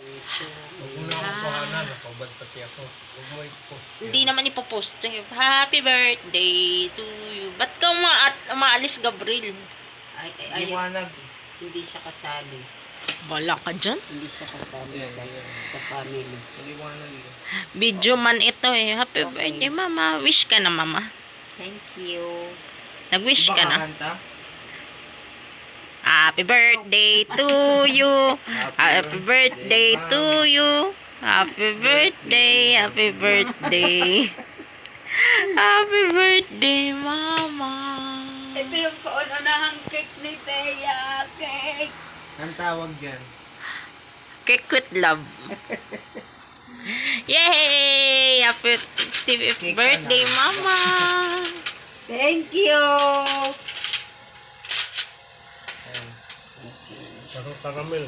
Huwag mo na akong kuhanan. Nakabad pati ako. Huwag mo i-post. Hindi naman ipopost. Happy birthday to you. Ba't ka umaalis, Gabriel? Liwanag. Hindi siya kasali. Wala ka dyan. Hindi siya kasali sa family. Liwanag. Video man ito eh. Happy birthday, mama. Wish ka na, mama. Thank you. Nag-wish ka na. Kanta? Happy birthday to you. Happy birthday to you. Happy birthday. Happy birthday. Happy birthday, mama. Ito yung kauna-unahang cake ni Thea. Cake. Ang tawag dyan. Cake with love. Yay! Happy birthday, mama. Thank you. Parang caramel.